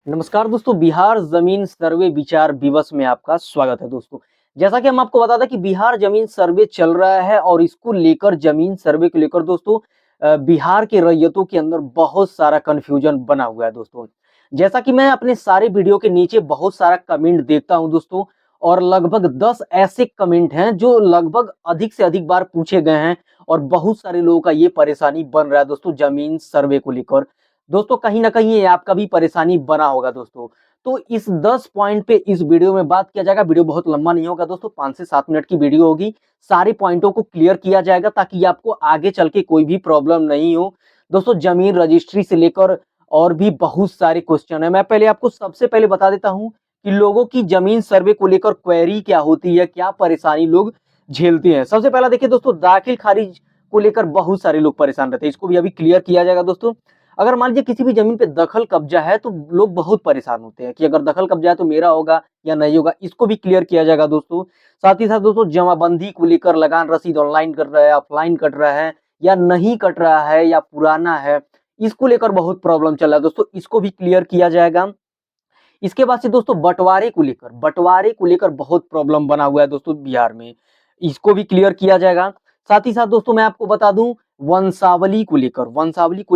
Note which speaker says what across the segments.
Speaker 1: नमस्कार दोस्तों, बिहार जमीन सर्वे विचार दिवस में आपका स्वागत है दोस्तों। जैसा कि हम आपको बता दें कि बिहार जमीन सर्वे चल रहा है और इसको लेकर जमीन सर्वे को लेकर दोस्तों बिहार के रैयतों के अंदर बहुत सारा कन्फ्यूजन बना हुआ है दोस्तों। जैसा कि मैं अपने सारे वीडियो के नीचे बहुत सारा कमेंट देखता हूं दोस्तों, और लगभग 10 ऐसे कमेंट हैं जो लगभग अधिक से अधिक बार पूछे गए हैं और बहुत सारे लोगों का ये परेशानी बन रहा है दोस्तों जमीन सर्वे को लेकर। दोस्तों कहीं न कहीं ये आपका भी परेशानी बना होगा दोस्तों। तो इस 10 पॉइंट पे इस वीडियो में बात किया जाएगा। वीडियो बहुत लंबा नहीं होगा दोस्तों, 5 से 7 मिनट की वीडियो होगी। सारे पॉइंटों को क्लियर किया जाएगा ताकि आपको आगे चल के कोई भी प्रॉब्लम नहीं हो। दोस्तों जमीन रजिस्ट्री से लेकर और भी बहुत सारे क्वेश्चन है। मैं पहले आपको सबसे पहले बता देता हूँ कि लोगों की जमीन सर्वे को लेकर क्वेरी क्या होती है, क्या परेशानी लोग झेलते हैं। सबसे पहला देखिए दोस्तों, दाखिल खारिज को लेकर बहुत सारे लोग परेशान रहते हैं। इसको भी अभी क्लियर किया जाएगा दोस्तों। अगर मान लीजिए किसी भी जमीन पे दखल कब्जा है तो लोग बहुत परेशान होते हैं कि अगर दखल कब्जा है तो मेरा होगा या नहीं होगा। इसको भी क्लियर किया जाएगा दोस्तों। साथ ही साथ दोस्तों जमाबंदी को लेकर लगान रसीद ऑनलाइन कट रहा है, ऑफलाइन कट रहा है या नहीं कट रहा है या पुराना है, इसको लेकर बहुत प्रॉब्लम चल रहा है दोस्तों। इसको भी क्लियर किया जाएगा। इसके बाद से दोस्तों बंटवारे को लेकर बहुत प्रॉब्लम बना हुआ है दोस्तों बिहार में। इसको भी क्लियर किया जाएगा। साथ ही साथ दोस्तों मैं आपको बता दूं, वंशावली को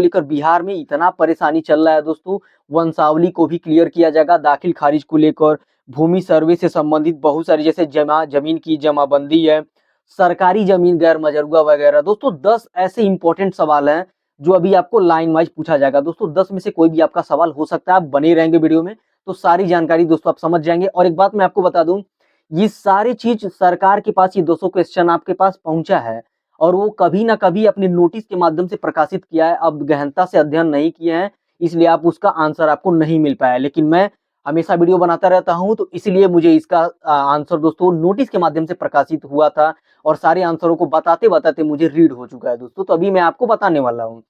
Speaker 1: लेकर बिहार में इतना परेशानी चल रहा है दोस्तों। वंशावली को भी क्लियर किया जाएगा। दाखिल खारिज को लेकर, भूमि सर्वे से संबंधित बहुत सारी जैसे जमीन की जमाबंदी है, सरकारी जमीन गैर मजरूआ वगैरह। दोस्तों 10 ऐसे इंपॉर्टेंट सवाल हैं जो अभी आपको लाइन वाइज पूछा जाएगा दोस्तों। 10 में से कोई भी आपका सवाल हो सकता है। आप बने रहेंगे वीडियो में तो सारी जानकारी दोस्तों आप समझ जाएंगे। और एक बात मैं आपको बता दूं, ये सारी चीज सरकार के पास, ये 200 क्वेश्चन आपके पास पहुंचा है और वो कभी ना कभी अपने नोटिस के माध्यम से प्रकाशित किया है। अब गहनता से अध्ययन नहीं किए हैं इसलिए आप उसका आंसर आपको नहीं मिल पाया। लेकिन मैं हमेशा वीडियो बनाता रहता हूं तो इसलिए मुझे इसका आंसर दोस्तों नोटिस के माध्यम से प्रकाशित हुआ था और सारे आंसरों को बताते बताते मुझे रीड हो चुका है दोस्तों। तो अभी मैं आपको बताने वाला हूँ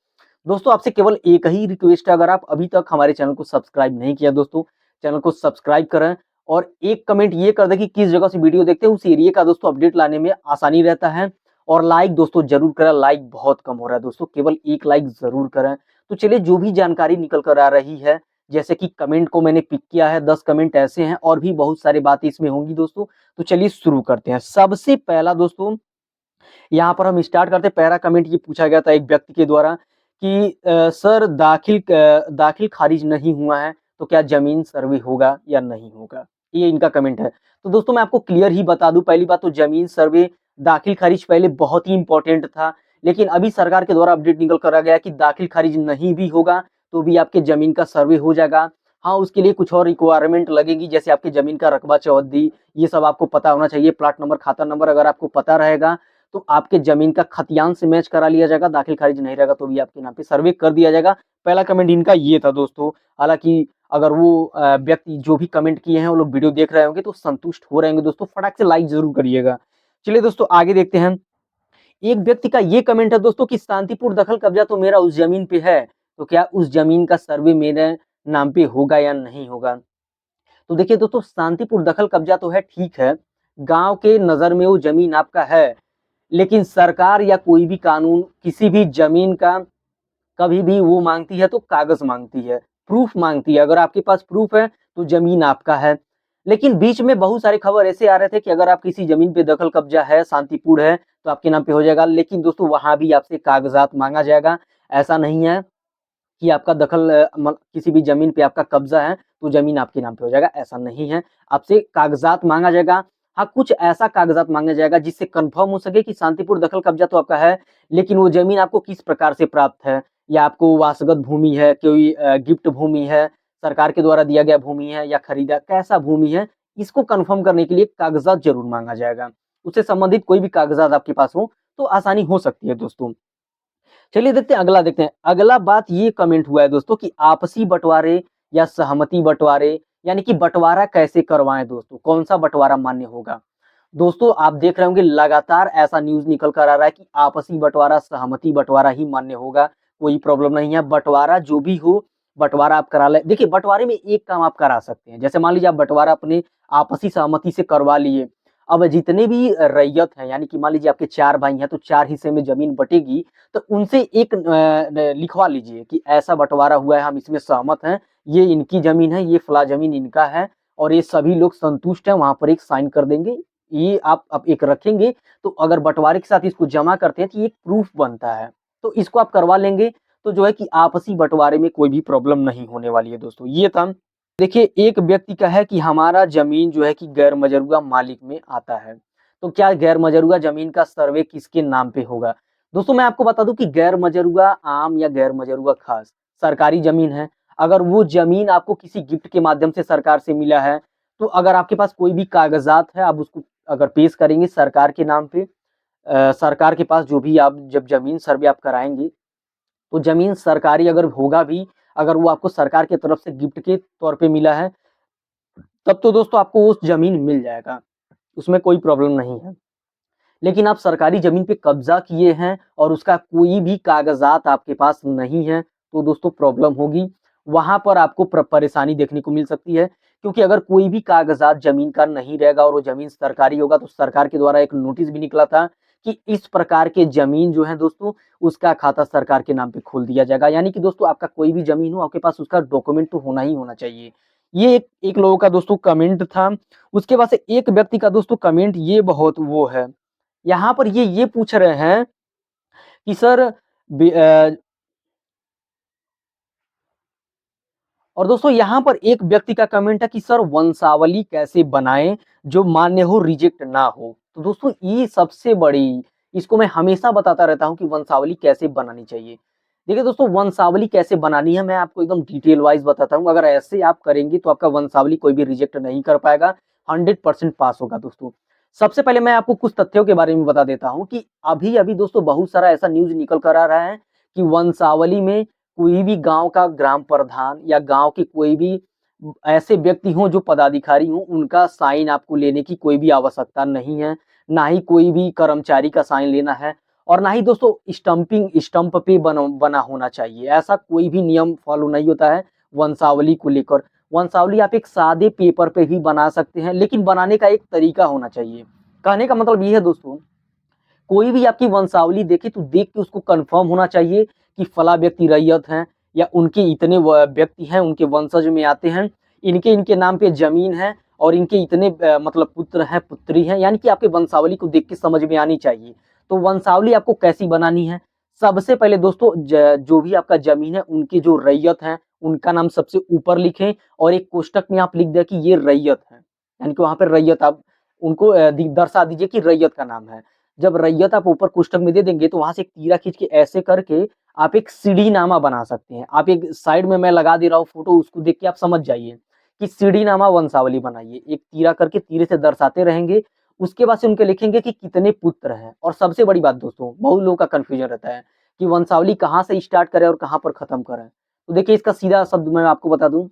Speaker 1: दोस्तों। आपसे केवल एक ही रिक्वेस्ट है, अगर आप अभी तक हमारे चैनल को सब्सक्राइब नहीं किया दोस्तों, चैनल को सब्सक्राइब करें और एक कमेंट ये कर दें कि किस जगह से वीडियो देखते हैं, उस एरिया का दोस्तों अपडेट लाने में आसानी रहता है। और लाइक दोस्तों जरूर करें, लाइक बहुत कम हो रहा है दोस्तों, केवल एक लाइक जरूर करें। तो चलिए, जो भी जानकारी निकल कर आ रही है, जैसे कि कमेंट को मैंने पिक किया है, 10 कमेंट ऐसे हैं और भी बहुत सारी बातें इसमें होंगी दोस्तों। तो चलिए शुरू करते हैं। सबसे पहला दोस्तों यहाँ पर हम स्टार्ट करते हैं। पहला कमेंट ये पूछा गया था एक व्यक्ति के द्वारा कि सर दाखिल खारिज नहीं हुआ है तो क्या जमीन सर्वे होगा या नहीं होगा, ये इनका कमेंट है। तो दोस्तों मैं आपको क्लियर ही बता दूं, पहली बात तो जमीन सर्वे दाखिल खारिज पहले बहुत ही इंपॉर्टेंट था, लेकिन अभी सरकार के द्वारा अपडेट निकल कर आ गया कि दाखिल खारिज नहीं भी होगा तो भी आपके जमीन का सर्वे हो जाएगा। हाँ, उसके लिए कुछ और रिक्वायरमेंट लगेगी, जैसे आपके जमीन का रकबा चौहद्दी, ये सब आपको पता होना चाहिए। प्लाट नंबर, खाता नंबर अगर आपको पता रहेगा तो आपके जमीन का खतियान से मैच करा लिया जाएगा। दाखिल खारिज नहीं रहेगा तो भी आपके नाम पे सर्वे कर दिया जाएगा। पहला कमेंट इनका ये था दोस्तों। हालांकि अगर वो व्यक्ति जो भी कमेंट किए हैं वो लोग वीडियो देख रहे होंगे तो संतुष्ट हो रहे होंगे दोस्तों, फटाक से लाइक जरूर करिएगा। चलिए दोस्तों आगे देखते हैं। एक व्यक्ति का ये कमेंट है दोस्तों कि शांतिपुर दखल कब्जा तो मेरा उस जमीन पे है, तो क्या उस जमीन का सर्वे मेरे नाम पे होगा या नहीं होगा। तो देखिए दोस्तों, शांतिपुर दखल कब्जा तो है, ठीक है, गांव के नजर में वो जमीन आपका है, लेकिन सरकार या कोई भी कानून किसी भी जमीन का कभी भी वो मांगती है तो कागज मांगती है, प्रूफ मांगती है। अगर आपके पास प्रूफ है तो जमीन आपका है। लेकिन बीच में बहुत सारे खबर ऐसे आ रहे थे कि अगर आप किसी जमीन पे दखल कब्जा है, शांतिपुर है, तो आपके नाम पे हो जाएगा। लेकिन दोस्तों वहां भी आपसे कागजात मांगा जाएगा। ऐसा नहीं है कि आपका दखल किसी भी जमीन पे आपका कब्जा है तो जमीन आपके नाम पे हो जाएगा, ऐसा नहीं है। आपसे कागजात मांगा जाएगा। हाँ, कुछ ऐसा कागजात मांगा जाएगा जिससे कंफर्म हो सके कि शांतिपुर दखल कब्जा तो आपका है, लेकिन वो जमीन आपको किस प्रकार से प्राप्त है, या आपको वासगत भूमि है, कोई गिफ्ट भूमि है, सरकार के द्वारा दिया गया भूमि है, या खरीदा कैसा भूमि है, इसको कंफर्म करने के लिए कागजात जरूर मांगा जाएगा। उससे संबंधित कोई भी कागजात आपके पास हो तो आसानी हो सकती है दोस्तों। चलिए देखते हैं अगला, देखते हैं अगला। बात ये कमेंट हुआ है दोस्तों कि आपसी बंटवारे या सहमति बंटवारे, यानी कि बंटवारा कैसे करवाएं दोस्तों, कौन सा बंटवारा मान्य होगा। दोस्तों आप देख रहे होंगे लगातार ऐसा न्यूज निकल कर आ रहा है कि आपसी बंटवारा, सहमति बंटवारा ही मान्य होगा, कोई प्रॉब्लम नहीं है। बंटवारा जो भी हो, बंटवारा आप करा ले। देखिए बंटवारे में एक काम आप करा सकते हैं, जैसे मान लीजिए आप बंटवारा अपने आपसी सहमति से करवा लिए। अब जितने भी रैयत हैं, यानी कि मान लीजिए आपके 4 भाई हैं तो 4 हिस्से में जमीन बटेगी, तो उनसे एक लिखवा लीजिए कि ऐसा बंटवारा हुआ है, हम इसमें सहमत हैं, ये इनकी जमीन है, ये फला जमीन इनका है और ये सभी लोग संतुष्ट हैं, वहां पर एक साइन कर देंगे। ये आप एक रखेंगे, तो अगर बंटवारे के साथ इसको जमा करते हैं तो ये एक प्रूफ बनता है, तो इसको आप करवा लेंगे, तो जो है कि आपसी बंटवारे में कोई भी प्रॉब्लम नहीं होने वाली है दोस्तों। ये था। देखिए, एक व्यक्ति का है कि हमारा जमीन जो है कि गैर मजरूआ मालिक में आता है, तो क्या गैर मजरूआ जमीन का सर्वे किसके नाम पे होगा? दोस्तों मैं आपको बता दूं कि गैर मजरूआ आम या गैर मजरूआ खास सरकारी जमीन है। अगर वो जमीन आपको किसी गिफ्ट के माध्यम से सरकार से मिला है, तो अगर आपके पास कोई भी कागजात है, आप उसको अगर पेश करेंगे सरकार के नाम पे, सरकार के पास जो भी आप जब जमीन सर्वे आप कराएंगे, तो जमीन सरकारी अगर होगा भी, अगर वो आपको सरकार की तरफ से गिफ्ट के तौर पे मिला है, तब तो दोस्तों आपको उस जमीन मिल जाएगा, उसमें कोई प्रॉब्लम नहीं है। लेकिन आप सरकारी जमीन पे कब्जा किए हैं और उसका कोई भी कागजात आपके पास नहीं है, तो दोस्तों प्रॉब्लम होगी। वहां पर आपको परेशानी देखने को मिल सकती है, क्योंकि अगर कोई भी कागजात जमीन का नहीं रहेगा और वो जमीन सरकारी होगा, तो सरकार के द्वारा एक नोटिस भी निकला था कि इस प्रकार के जमीन जो है दोस्तों, उसका खाता सरकार के नाम पे खोल दिया जाएगा। यानी कि दोस्तों आपका कोई भी जमीन हो, आपके पास उसका डॉक्यूमेंट तो होना ही होना चाहिए। ये एक लोगों का दोस्तों कमेंट था। उसके बाद से एक व्यक्ति का दोस्तों कमेंट ये बहुत वो है, यहाँ पर ये पूछ रहे हैं कि सर और दोस्तों यहाँ पर एक व्यक्ति का कमेंट है कि सर वंशावली कैसे बनाएं जो मान्य हो, रिजेक्ट ना हो। तो दोस्तों ये सबसे बड़ी, इसको मैं हमेशा बताता रहता हूँ कि वंशावली कैसे बनानी चाहिए। देखिए दोस्तों, वंशावली कैसे बनानी है मैं आपको एकदम डिटेल वाइज बताता हूँ। अगर ऐसे आप करेंगे तो आपका वंशावली कोई भी रिजेक्ट नहीं कर पाएगा, 100% पास होगा दोस्तों। सबसे पहले मैं आपको कुछ तथ्यों के बारे में बता देता हूँ कि अभी अभी दोस्तों बहुत सारा ऐसा न्यूज निकल कर आ रहा है कि वंशावली में कोई भी गांव का ग्राम प्रधान या गांव के कोई भी ऐसे व्यक्ति हों जो पदाधिकारी हों, उनका साइन आपको लेने की कोई भी आवश्यकता नहीं है, ना ही कोई भी कर्मचारी का साइन लेना है, और ना ही दोस्तों स्टंप पे बना होना चाहिए। ऐसा कोई भी नियम फॉलो नहीं होता है वंशावली को लेकर। वंशावली आप एक सादे पेपर पे भी बना सकते हैं, लेकिन बनाने का एक तरीका होना चाहिए। कहने का मतलब ये है दोस्तों, कोई भी आपकी वंशावली देखे तो देख के उसको कंफर्म होना चाहिए कि फला व्यक्ति रैयत हैं या उनके इतने व्यक्ति हैं, उनके वंशज में आते हैं, इनके इनके नाम पे जमीन है और इनके इतने मतलब पुत्र हैं, पुत्री हैं, यानी कि आपके वंशावली को देख के समझ में आनी चाहिए। तो वंशावली आपको कैसी बनानी है? सबसे पहले दोस्तों जो भी आपका जमीन है, उनके जो रैयत हैं उनका नाम सबसे ऊपर लिखें और एक कोष्टक में आप लिख दें कि ये रैयत है, यानी कि वहां पर रैयत आप उनको दर्शा दीजिए कि रैयत का नाम है। जब रैयत आप ऊपर कोष्टक में दे देंगे, तो वहां से एक तीरा खींच के ऐसे करके आप एक सीढ़ीनामा बना सकते हैं। आप एक साइड में मैं लगा दे रहा हूँ फोटो, उसको देख के आप समझ जाइए कि सीढ़ीनामा वंशावली बनाइए। एक तीरा करके तीरे से दर्शाते रहेंगे, उसके बाद से उनके लिखेंगे कि कितने पुत्र हैं। और सबसे बड़ी बात दोस्तों, बहुत लोगों का कंफ्यूजन रहता है कि वंशावली कहाँ से स्टार्ट करें और कहाँ पर खत्म करें। तो देखिए, इसका सीधा शब्द मैं आपको बता दूं,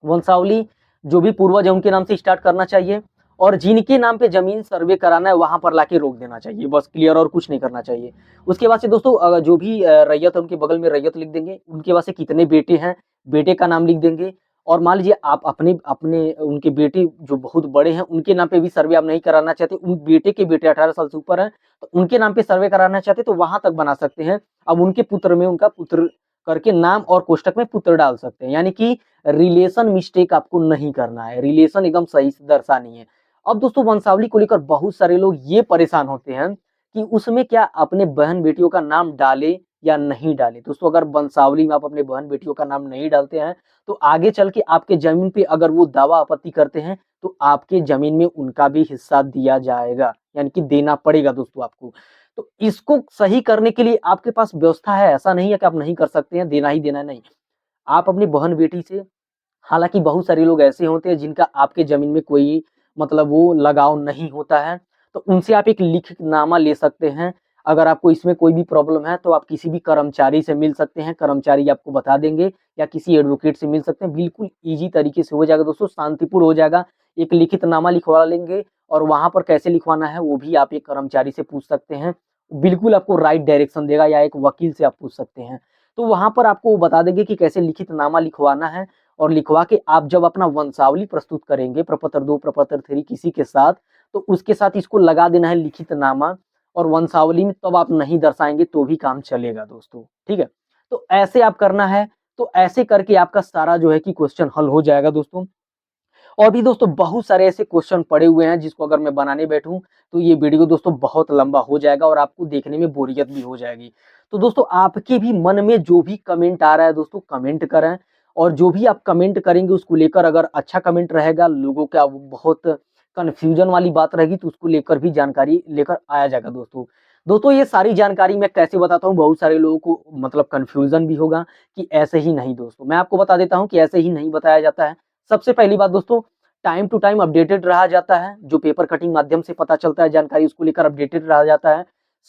Speaker 1: वंशावली जो भी पूर्वज है उनके नाम से स्टार्ट करना चाहिए, और जिनके नाम पे जमीन सर्वे कराना है वहां पर लाके रोक देना चाहिए, बस क्लियर, और कुछ नहीं करना चाहिए। उसके बाद से दोस्तों जो भी रैयत है उनके बगल में रैयत लिख देंगे, उनके बाद से कितने बेटे हैं, बेटे का नाम लिख देंगे। और मान लीजिए आप अपने अपने उनके बेटे जो बहुत बड़े हैं उनके नाम पे भी सर्वे आप नहीं कराना चाहते, उन बेटे के बेटे 18 साल से ऊपर हैं तो उनके नाम पे सर्वे कराना चाहते, तो वहां तक बना सकते हैं। अब उनके पुत्र में उनका पुत्र करके नाम और कोष्टक में पुत्र डाल सकते हैं, यानी कि रिलेशन मिस्टेक आपको नहीं करना है, रिलेशन एकदम सही से दर्शानी है। अब दोस्तों वंशावली को लेकर बहुत सारे लोग ये परेशान होते हैं कि उसमें क्या अपने बहन बेटियों का नाम डाले या नहीं डाले। दोस्तों अगर वंशावली में आप अपने बहन बेटियों का नाम नहीं डालते हैं, तो आगे चल के आपके जमीन पे अगर वो दावा आपत्ति करते हैं, तो आपके जमीन में उनका भी हिस्सा दिया जाएगा, यानी कि देना पड़ेगा दोस्तों आपको। तो इसको सही करने के लिए आपके पास व्यवस्था है, ऐसा नहीं है कि आप नहीं कर सकते हैं, देना ही देना है, नहीं। आप अपनी बहन बेटी से, हालाँकि बहुत सारे लोग ऐसे होते हैं जिनका आपके ज़मीन में कोई मतलब वो लगाव नहीं होता है, तो उनसे आप एक लिखितनामा ले सकते हैं। अगर आपको इसमें कोई भी प्रॉब्लम है, तो आप किसी भी कर्मचारी से मिल सकते हैं, कर्मचारी आपको बता देंगे, या किसी एडवोकेट से मिल सकते हैं। बिल्कुल ईज़ी तरीके से हो जाएगा दोस्तों, शांतिपूर्ण हो जाएगा। एक लिखितनामा लिखवा लेंगे और वहाँ पर कैसे लिखवाना है, वो भी आप एक कर्मचारी से पूछ सकते हैं। बिल्कुल आपको राइट डायरेक्शन देगा, या एक वकील से आप पूछ सकते हैं। तो वहाँ पर आपको वो बता देंगे कि कैसे लिखितनामा लिखवाना है, और लिखवा के आप जब अपना वंशावली प्रस्तुत करेंगे प्रपत्र 2 प्रपत्र 3 किसी के साथ, तो उसके साथ इसको लगा देना है लिखितनामा, और वंशावली में तब आप नहीं दर्शाएँगे तो भी काम चलेगा दोस्तों, ठीक है? तो ऐसे आप करना है, तो ऐसे करके आपका सारा जो है कि क्वेश्चन हल हो जाएगा दोस्तों। और भी दोस्तों बहुत सारे ऐसे क्वेश्चन पड़े हुए हैं जिसको अगर मैं बनाने बैठूं तो ये वीडियो दोस्तों बहुत लंबा हो जाएगा और आपको देखने में बोरियत भी हो जाएगी। तो दोस्तों आपके भी मन में जो भी कमेंट आ रहा है दोस्तों कमेंट करें, और जो भी आप कमेंट करेंगे उसको लेकर अगर अच्छा कमेंट रहेगा, लोगों का वो बहुत कन्फ्यूजन वाली बात रहेगी तो उसको लेकर भी जानकारी लेकर आया जाएगा दोस्तों। दोस्तों ये सारी जानकारी मैं कैसे बताता हूँ, बहुत सारे लोगों को मतलब कन्फ्यूजन भी होगा कि ऐसे ही नहीं दोस्तों, मैं आपको बता देता हूँ कि ऐसे ही नहीं बताया जाता है। सबसे पहली बात दोस्तों, टाइम टू टाइम अपडेटेड रहा जाता है, जो पेपर कटिंग माध्यम से पता चलता है जानकारी उसको लेकर अपडेटेड रहा जाता है।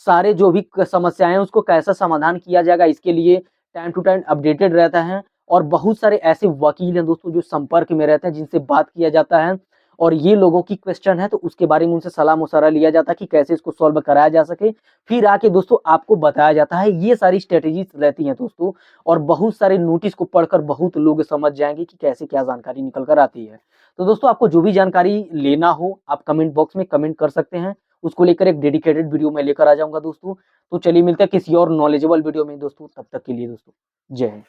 Speaker 1: सारे जो भी समस्याएं हैं उसको कैसा समाधान किया जाएगा इसके लिए टाइम टू टाइम अपडेटेड रहता है। और बहुत सारे ऐसे वकील हैं दोस्तों जो संपर्क में रहते हैं जिनसे बात किया जाता है, और ये लोगों की क्वेश्चन है तो उसके बारे में उनसे सलाह मशवरा लिया जाता है कि कैसे इसको सॉल्व कराया जा सके, फिर आके दोस्तों आपको बताया जाता है। ये सारी स्ट्रेटेजीज रहती हैं दोस्तों, और बहुत सारे नोटिस को पढ़कर बहुत लोग समझ जाएंगे कि कैसे क्या जानकारी निकल कर आती है। तो दोस्तों आपको जो भी जानकारी लेना हो आप कमेंट बॉक्स में कमेंट कर सकते हैं, उसको लेकर एक डेडिकेटेड वीडियो मैं लेकर आ जाऊंगा दोस्तों। तो चलिए मिलते हैं किसी और नॉलेजेबल वीडियो में दोस्तों, तब तक के लिए दोस्तों जय हिंद।